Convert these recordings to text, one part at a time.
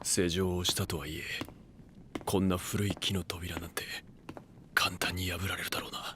施錠をしたとはいえ、こんな古い木の扉なんて簡単に破られるだろうな。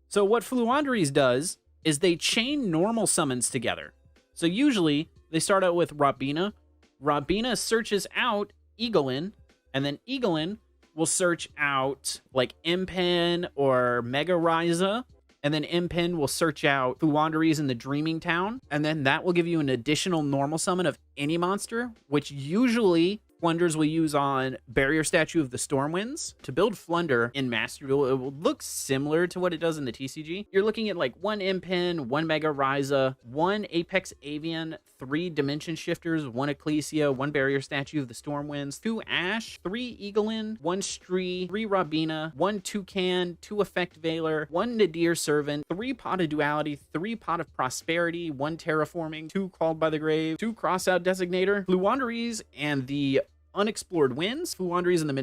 So what Floowandereeze does is they chain normal summons together. So usually they start out with Robina. Robina searches out Eaglin, and then Eaglin will search out like Impen or Mega Ryza, and then Impen will search out Floowandereeze in the Dreaming Town, and then that will give you an additional normal summon of any monster, which usually Flunders will use on Barrier Statue of the Stormwinds. To build Flunder in Master Duel, it will look similar to what it does in the TCG. You're looking at like 1 Impen, 1 Mega Ryza, 1 Apex Avian, 3 Dimension Shifters, 1 Ecclesia, 1 Barrier Statue of the Stormwinds, 2 Ash, 3 Eaglin, 1 Stree, 3 Robina, 1 Toucan, 2 Effect Veiler, 1 Nadir Servant, 3 Pot of Duality, 3 Pot of Prosperity, 1 Terraforming, 2 Called by the Grave, 2 Crossout Designator, Floowandereeze, and the Unexplored Winds, Floowandereeze in the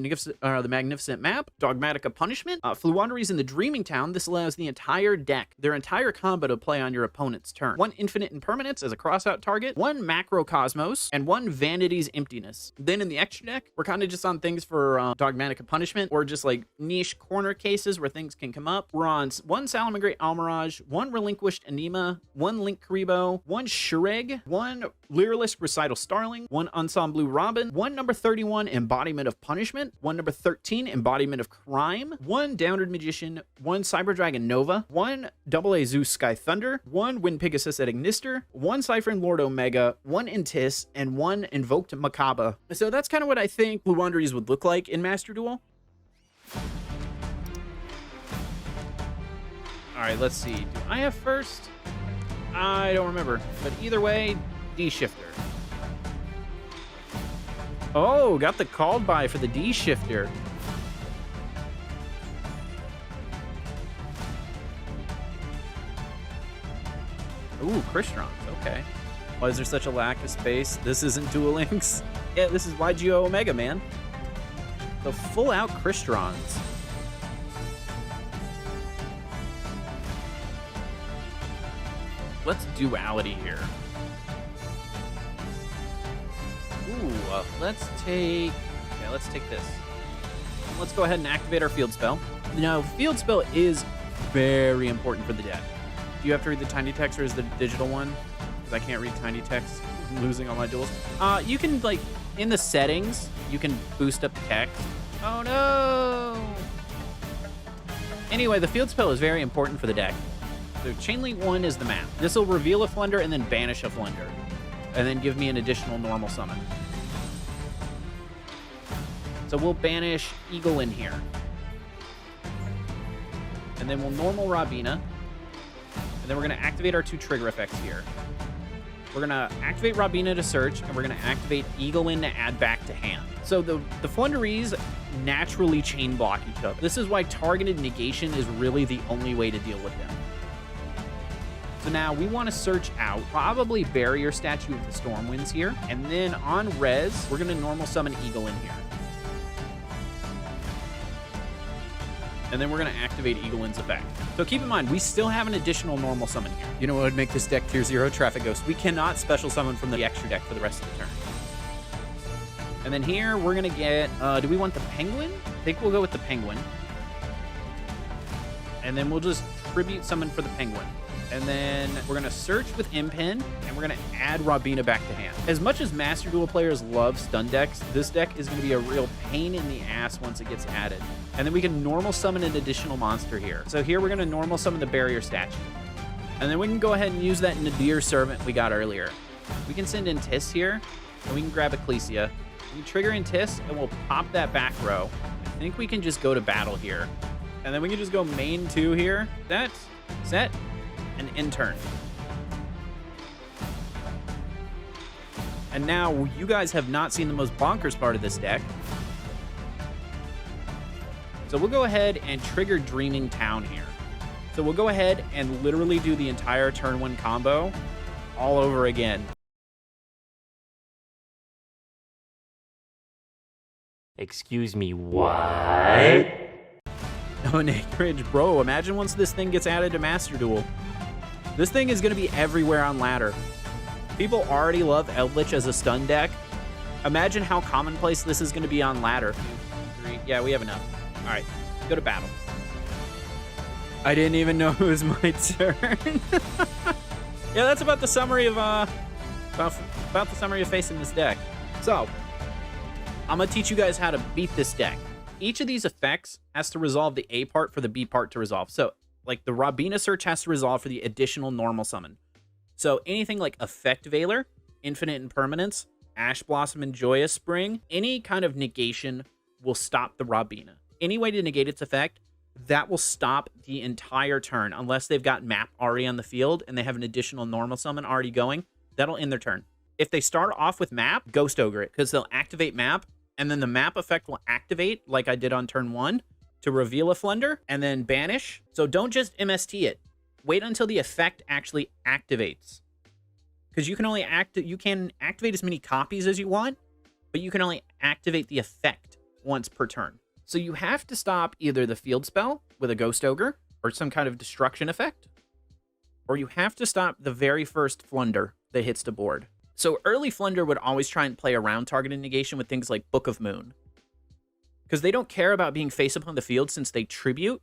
Magnificent Map, Dogmatica Punishment, Floowandereeze in the Dreaming Town. This allows the entire deck, their entire combo, to play on your opponent's turn. 1 Infinite Impermanence as a crossout target, 1 Macrocosmos, and 1 Vanity's Emptiness. Then in the extra deck, we're kind of just on things for Dogmatica Punishment, or just like niche corner cases where things can come up. We're on 1 Salamangreat Almirage, 1 Relinquished Anima, 1 Link Karibo, 1 Shureg, 1 Lyrilisk Recital Starling, 1 Ensemble Robin, 1 number 31 Embodiment of Punishment, 1 number 13 Embodiment of Crime, 1 Downward Magician, 1 Cyber Dragon Nova, 1 AA Zeus Sky Thunder, 1 Wind Pegasus at Ignister, 1 Cyphering Lord Omega, 1 Intis, and 1 Invoked Macabre. So that's kind of what I think Floowandereeze would look like in Master Duel. Alright, let's see. Do I have first? I don't remember. But either way, D-Shifter. Oh, got the called by for the D-Shifter. Ooh, Kristrons. Okay. Why is there such a lack of space? This isn't Duel Links. Yeah, this is Yugioh Omega, man. The full-out Kristrons. Let's duality here. Ooh, let's take this. Let's go ahead and activate our field spell. Now, field spell is very important for the deck. Do you have to read the tiny text, or is the digital one? Because I can't read tiny text. I'm losing all my duels. You can, like, in the settings, you can boost up the text. Oh, no! Anyway, the field spell is very important for the deck. So Chain Link 1 is the map. This will reveal a Flunder and then banish a Flunder, and then give me an additional normal summon. So we'll banish Eagle in here. And then we'll normal Robina. And then we're going to activate our 2 trigger effects here. We're going to activate Robina to search, and we're going to activate Eagle in to add back to hand. So the Flundereeze naturally chain block each other. This is why targeted negation is really the only way to deal with them. So now we want to search out probably Barrier Statue of the Stormwinds here. And then on res, we're going to normal summon Eagle in here. And then we're going to activate Eaglin's effect. So keep in mind, we still have an additional normal summon here. You know what would make this deck tier 0? Traffic Ghost. We cannot special summon from the extra deck for the rest of the turn. And then here, we're going to get... do we want the Penguin? I think we'll go with the Penguin. And then we'll just tribute summon for the Penguin. And then we're going to search with Impen, and we're going to add Robina back to hand. As much as Master Duel players love stun decks, this deck is going to be a real pain in the ass once it gets added. And then we can normal summon an additional monster here. So here we're going to normal summon the Barrier Statue. And then we can go ahead and use that Nadir Servant we got earlier. We can send in Tis here, and we can grab Ecclesia. We can trigger in Tis, and we'll pop that back row. I think we can just go to battle here. And then we can just go main 2 here. Set, and end turn. And now you guys have not seen the most bonkers part of this deck. So we'll go ahead and trigger Dreaming Town here. So we'll go ahead and literally do the entire turn 1 combo all over again. Excuse me, what? Oh, an acreage. Bro, imagine once this thing gets added to Master Duel. This thing is going to be everywhere on ladder. People already love Eldritch as a stun deck. Imagine how commonplace this is going to be on ladder. 3. Yeah, we have enough. All right, go to battle. I didn't even know it was my turn. Yeah, that's about the summary of about the summary of facing this deck. So, I'm gonna teach you guys how to beat this deck. Each of these effects has to resolve the A part for the B part to resolve. So, like the Robina search has to resolve for the additional normal summon. So anything like Effect Veiler, Infinite Impermanence, Ash Blossom and Joyous Spring, any kind of negation will stop the Robina. Any way to negate its effect, that will stop the entire turn unless they've got map already on the field and they have an additional normal summon already going. That'll end their turn. If they start off with map, Ghost Ogre it, because they'll activate map, and then the map effect will activate like I did on turn 1 to reveal a Flunder, and then banish. So don't just MST it. Wait until the effect actually activates. Because you can only activate as many copies as you want, but you can only activate the effect once per turn. So you have to stop either the field spell with a Ghost Ogre or some kind of destruction effect, or you have to stop the very first Flunder that hits the board. So early Flunder would always try and play around targeted negation with things like Book of Moon, because they don't care about being face up on the field since they tribute.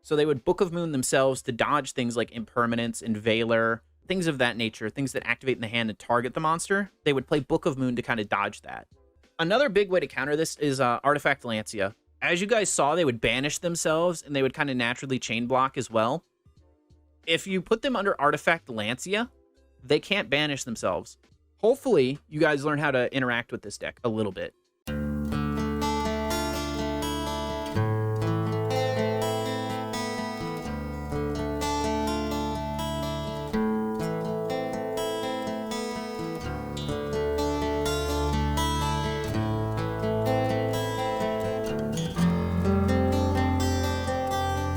So they would Book of Moon themselves to dodge things like Impermanence and Veiler, things of that nature, things that activate in the hand and target the monster. They would play Book of Moon to kind of dodge that. Another big way to counter this is Artifact Lancia. As you guys saw, they would banish themselves and they would kind of naturally chain block as well. If you put them under Artifact Lancia, they can't banish themselves. Hopefully, you guys learn how to interact with this deck a little bit.